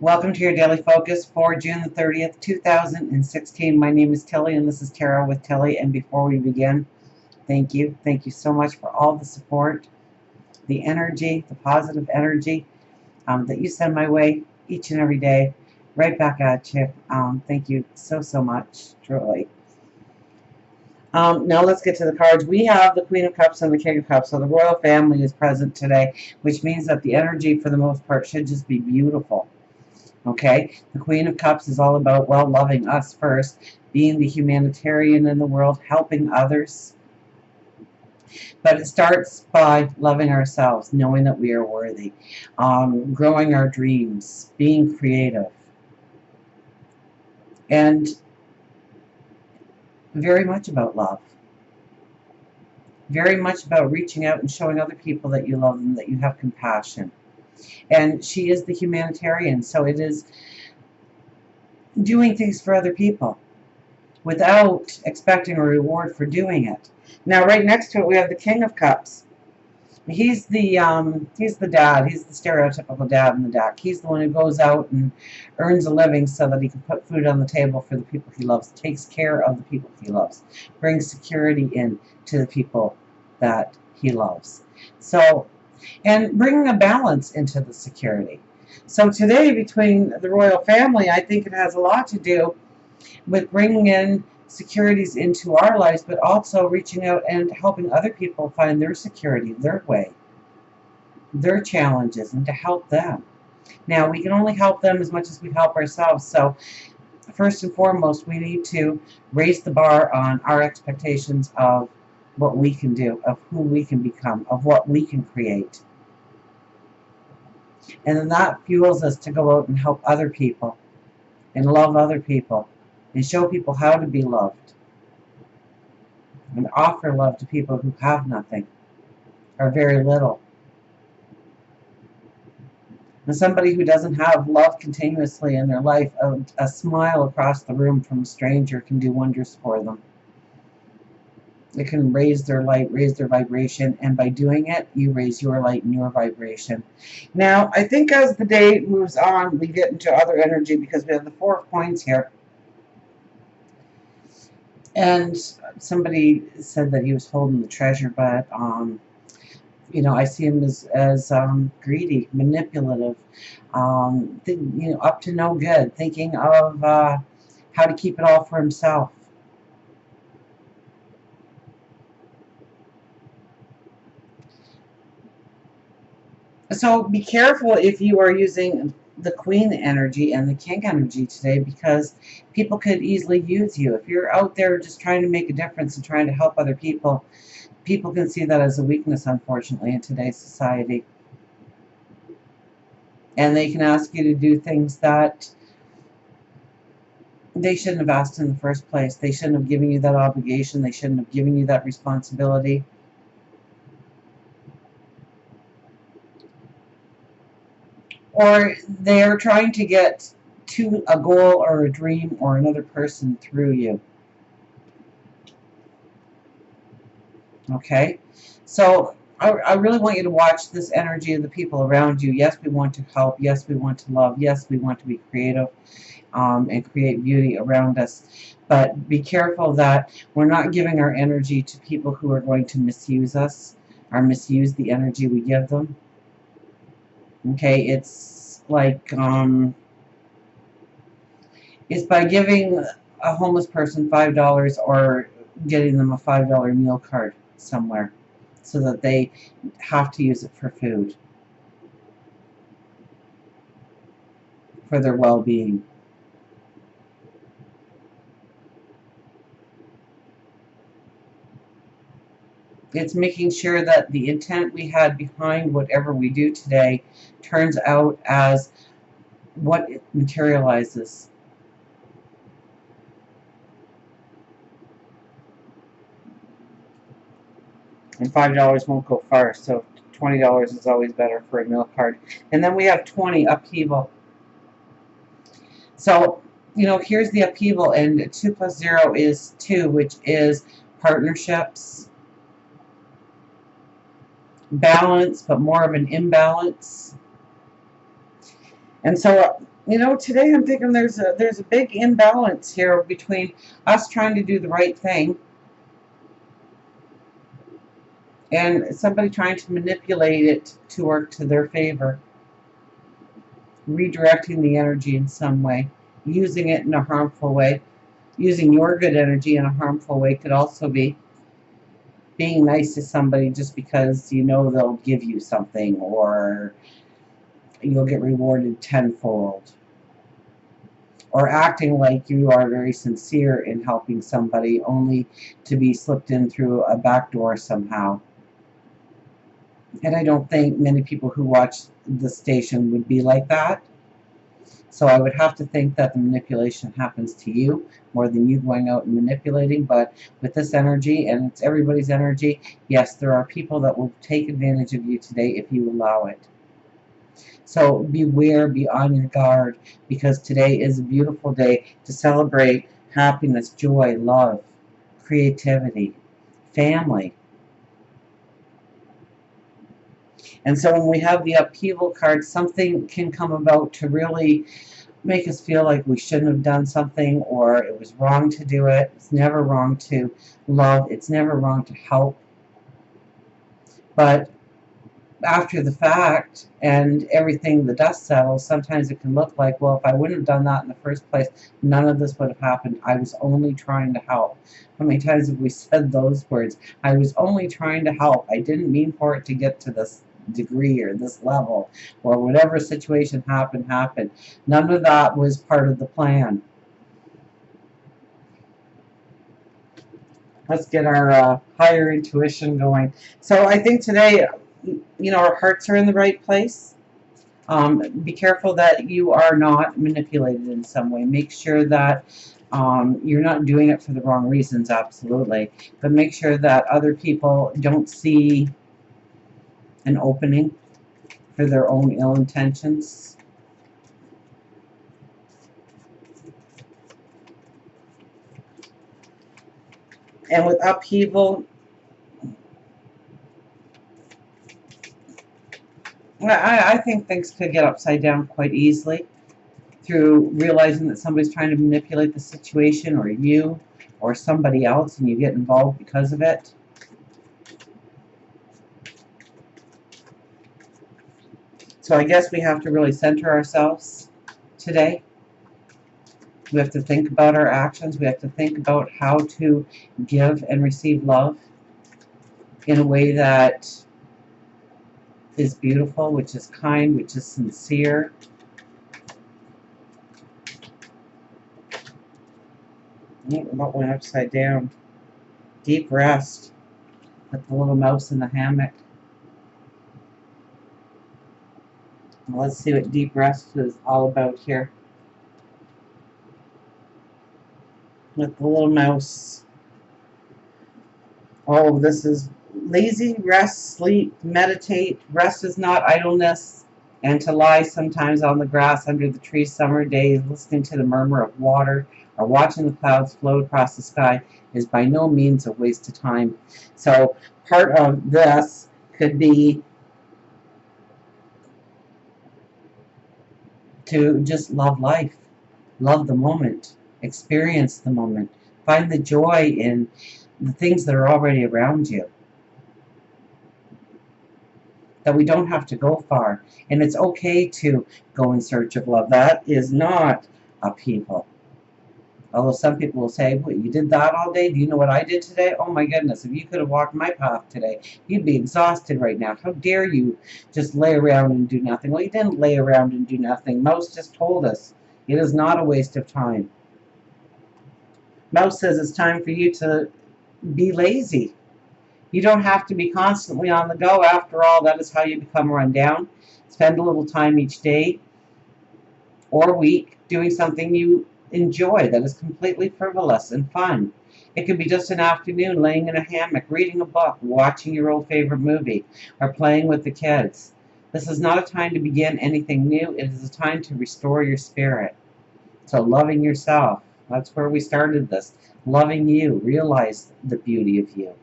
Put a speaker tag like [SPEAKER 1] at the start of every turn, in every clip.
[SPEAKER 1] Welcome to your daily focus for June the 30th, 2016. My name is Tilly, and this is Tarot with Tilly. And before we begin, thank you. Thank you so much for all the support, the energy, the positive energy that you send my way each and every day. Right back at you. Thank you so, so much, truly. Now let's get to the cards. We have the Queen of Cups and the King of Cups. So the royal family is present today, which means that the energy, for the most part, should just be beautiful. Okay, the Queen of Cups is all about, well, loving us first, being the humanitarian in the world, helping others. But it starts by loving ourselves, knowing that we are worthy, growing our dreams, being creative, and very much about love. Very much about reaching out and showing other people that you love them, that you have compassion. And she is the humanitarian, so it is doing things for other people without expecting a reward for doing it. Now, right next to it, we have the King of Cups. He's the dad. He's the stereotypical dad in the deck. He's the one who goes out and earns a living so that he can put food on the table for the people he loves, takes care of the people he loves, brings security in to the people that he loves. So, and bringing a balance into the security. So today, between the royal family, I think it has a lot to do with bringing in securities into our lives, but also reaching out and helping other people find their security, their way, their challenges, and to help them. Now, we can only help them as much as we help ourselves. So first and foremost, we need to raise the bar on our expectations of what we can do, of who we can become, of what we can create. And then that fuels us to go out and help other people and love other people and show people how to be loved and offer love to people who have nothing or very little. And somebody who doesn't have love continuously in their life, a smile across the room from a stranger can do wonders for them. It can raise their light, raise their vibration, and by doing it, you raise your light and your vibration. Now, I think as the day moves on, we get into other energy because we have the Four of Coins here. And somebody said that he was holding the treasure, but I see him as greedy, manipulative, up to no good, thinking of how to keep it all for himself. So be careful if you are using the Queen energy and the King energy today, because people could easily use you. If you're out there just trying to make a difference and trying to help other people, people can see that as a weakness, unfortunately, in today's society. And they can ask you to do things that they shouldn't have asked in the first place. They shouldn't have given you that obligation. They shouldn't have given you that responsibility. Or they're trying to get to a goal or a dream or another person through you. Okay? So I really want you to watch this energy of the people around you. Yes, we want to help. Yes, we want to love. Yes, we want to be creative and create beauty around us. But be careful that we're not giving our energy to people who are going to misuse us or misuse the energy we give them. Okay, it's like it's by giving a homeless person $5 or getting them a $5 meal card somewhere so that they have to use it for food, for their well-being. It's making sure that the intent we had behind whatever we do today turns out as what it materializes. And $5 won't go far, so $20 is always better for a meal card. And then we have 20, upheaval. So, here's the upheaval, and 2 plus 0 is 2, which is partnerships, balance, but more of an imbalance. And so, you know, today I'm thinking there's a big imbalance here between us trying to do the right thing and somebody trying to manipulate it to work to their favor, redirecting the energy in some way, using it in a harmful way. Using your good energy in a harmful way could also be being nice to somebody just because you know they'll give you something or you'll get rewarded tenfold. Or acting like you are very sincere in helping somebody only to be slipped in through a back door somehow. And I don't think many people who watch the station would be like that. So I would have to think that the manipulation happens to you more than you going out and manipulating. But with this energy, and it's everybody's energy, yes, there are people that will take advantage of you today if you allow it. So beware, be on your guard, because today is a beautiful day to celebrate happiness, joy, love, creativity, family. And so when we have the upheaval card, something can come about to really make us feel like we shouldn't have done something or it was wrong to do it. It's never wrong to love. It's never wrong to help. But after the fact and everything, the dust settles, sometimes it can look like, well, if I wouldn't have done that in the first place, none of this would have happened. I was only trying to help. How many times have we said those words? I was only trying to help. I didn't mean for it to get to this degree or this level, or whatever situation happened. None of that was part of the plan. Let's get our higher intuition going. So I think today, you know, our hearts are in the right place. Be careful that you are not manipulated in some way. Make sure that you're not doing it for the wrong reasons, absolutely. But make sure that other people don't see an opening for their own ill intentions. And with upheaval, I think things could get upside down quite easily through realizing that somebody's trying to manipulate the situation, or you, or somebody else, and you get involved because of it. So I guess we have to really center ourselves today. We have to think about our actions. We have to think about how to give and receive love in a way that is beautiful, which is kind, which is sincere. What went upside down? Deep rest with the little mouse in the hammock. Well, let's see what deep rest is all about here. With the little mouse. Oh, this is lazy, rest, sleep, meditate. Rest is not idleness. And to lie sometimes on the grass under the trees summer days, listening to the murmur of water or watching the clouds float across the sky is by no means a waste of time. So part of this could be to just love life, love the moment, experience the moment, find the joy in the things that are already around you. That we don't have to go far. And it's okay to go in search of love. That is not upheaval. Although some people will say, well, you did that all day? Do you know what I did today? Oh my goodness, if you could have walked my path today, you'd be exhausted right now. How dare you just lay around and do nothing? Well, you didn't lay around and do nothing. Mouse just told us it is not a waste of time. Mouse says it's time for you to be lazy. You don't have to be constantly on the go. After all, that is how you become run down. Spend a little time each day or week doing something you enjoy that is completely frivolous and fun. It could be just an afternoon laying in a hammock, reading a book, watching your old favorite movie, or playing with the kids. This is not a time to begin anything new. It is a time to restore your spirit. So loving yourself. That's where we started this. Loving you. Realize the beauty of you.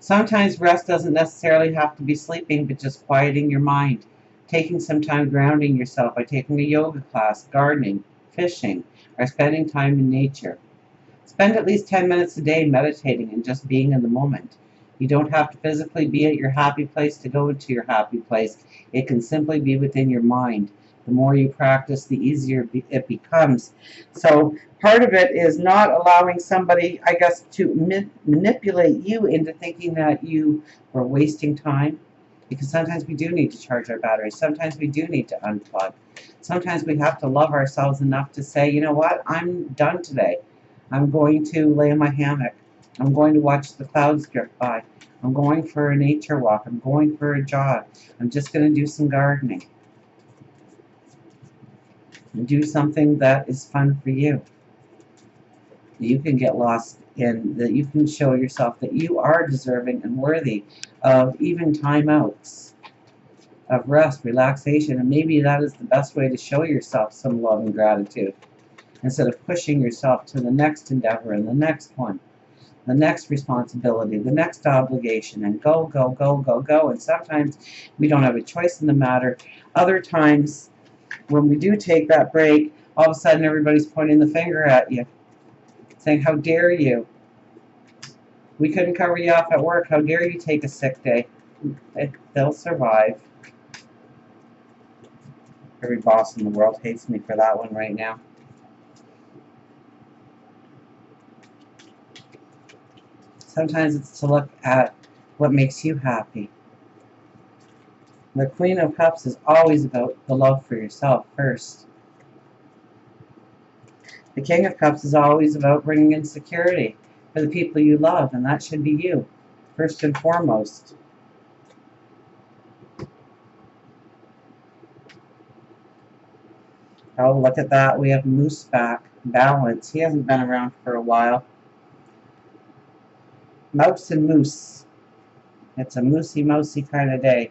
[SPEAKER 1] Sometimes rest doesn't necessarily have to be sleeping, but just quieting your mind. taking some time grounding yourself by taking a yoga class, gardening, fishing, or spending time in nature. Spend at least 10 minutes a day meditating and just being in the moment. You don't have to physically be at your happy place to go into your happy place. It can simply be within your mind. The more you practice, the easier it becomes. So part of it is not allowing somebody, I guess, to manipulate you into thinking that you are wasting time. Because sometimes we do need to charge our batteries. Sometimes we do need to unplug. Sometimes we have to love ourselves enough to say, you know what, I'm done today. I'm going to lay in my hammock. I'm going to watch the clouds drift by. I'm going for a nature walk. I'm going for a jog. I'm just going to do some gardening. And do something that is fun for you. You can get lost in, that you can show yourself that you are deserving and worthy of even timeouts, of rest, relaxation, and maybe that is the best way to show yourself some love and gratitude. Instead of pushing yourself to the next endeavor and the next one, the next responsibility, the next obligation, and go, go, go, go, go. And sometimes we don't have a choice in the matter. Other times, when we do take that break, all of a sudden everybody's pointing the finger at you, saying, how dare you? We couldn't cover you off at work. How dare you take a sick day? They'll survive. Every boss in the world hates me for that one right now. Sometimes it's to look at what makes you happy. The Queen of Cups is always about the love for yourself first. The King of Cups is always about bringing in security for the people you love, and that should be you, first and foremost. Oh, look at that. We have Moose back. Balance. He hasn't been around for a while. Mouse and Moose. It's a moosey-mousey kind of day.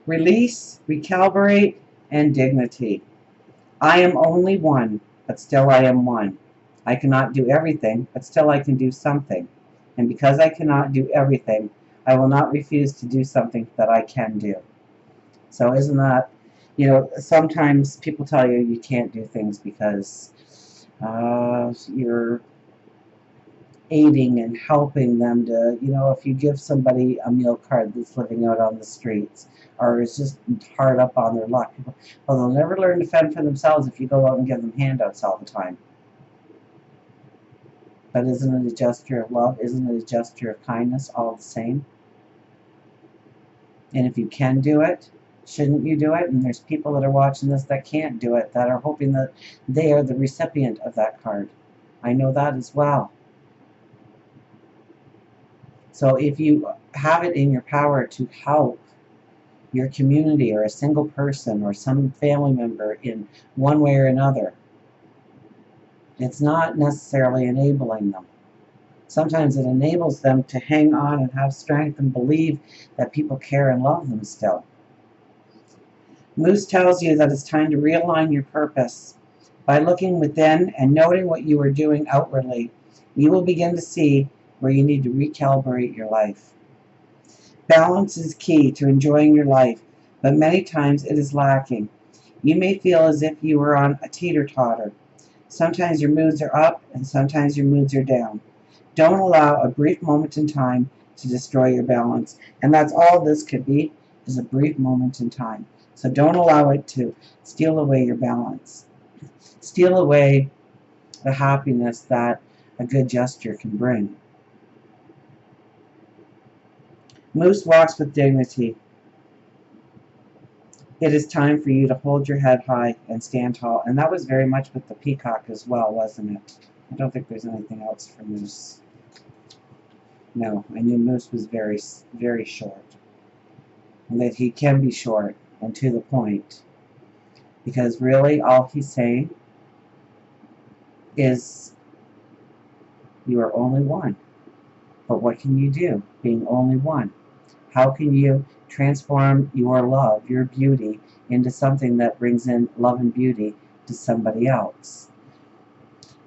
[SPEAKER 1] Release, recalibrate, and dignity. I am only one, but still I am one. I cannot do everything, but still I can do something. And because I cannot do everything, I will not refuse to do something that I can do. So isn't that, sometimes people tell you you can't do things because you're aiding and helping them to, if you give somebody a meal card that's living out on the streets or is just hard up on their luck, well, they'll never learn to fend for themselves if you go out and give them handouts all the time. But isn't it a gesture of love? Isn't it a gesture of kindness all the same? And if you can do it, shouldn't you do it? And there's people that are watching this that can't do it, that are hoping that they are the recipient of that card. I know that as well. So if you have it in your power to help your community or a single person or some family member in one way or another, it's not necessarily enabling them. Sometimes it enables them to hang on and have strength and believe that people care and love them still. Moose tells you that it's time to realign your purpose. By looking within and noting what you are doing outwardly, you will begin to see where you need to recalibrate your life. Balance is key to enjoying your life, but many times it is lacking. You may feel as if you are on a teeter-totter. Sometimes your moods are up and sometimes your moods are down. Don't allow a brief moment in time to destroy your balance. And that's all this could be, is a brief moment in time. So don't allow it to steal away your balance. Steal away the happiness that a good gesture can bring. Moose walks with dignity. It is time for you to hold your head high and stand tall. And that was very much with the peacock as well, wasn't it? I don't think there's anything else for Moose. No, I knew Moose was very, very short. And that he can be short and to the point. Because really all he's saying is you are only one. But what can you do being only one? How can you transform your love, your beauty, into something that brings in love and beauty to somebody else?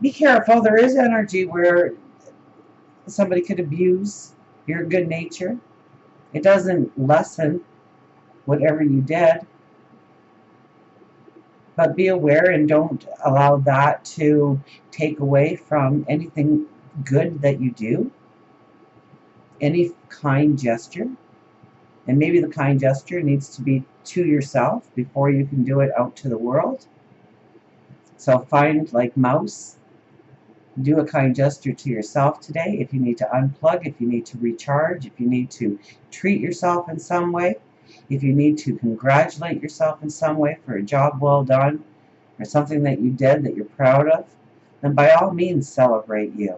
[SPEAKER 1] Be careful. There is energy where somebody could abuse your good nature. It doesn't lessen whatever you did, but be aware and don't allow that to take away from anything good that you do, any kind gesture. And maybe the kind gesture needs to be to yourself before you can do it out to the world. So find, like Mouse, do a kind gesture to yourself today. If you need to unplug, if you need to recharge, if you need to treat yourself in some way, if you need to congratulate yourself in some way for a job well done or something that you did that you're proud of, then by all means celebrate you.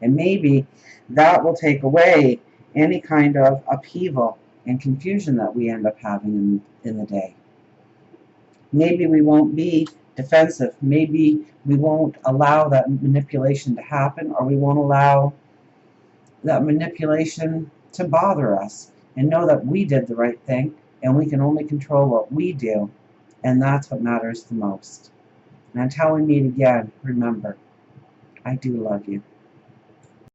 [SPEAKER 1] And maybe that will take away any kind of upheaval and confusion that we end up having in the day. Maybe we won't be defensive. Maybe we won't allow that manipulation to happen, or we won't allow that manipulation to bother us, and know that we did the right thing and we can only control what we do, and that's what matters the most. And until we meet again, remember, I do love you.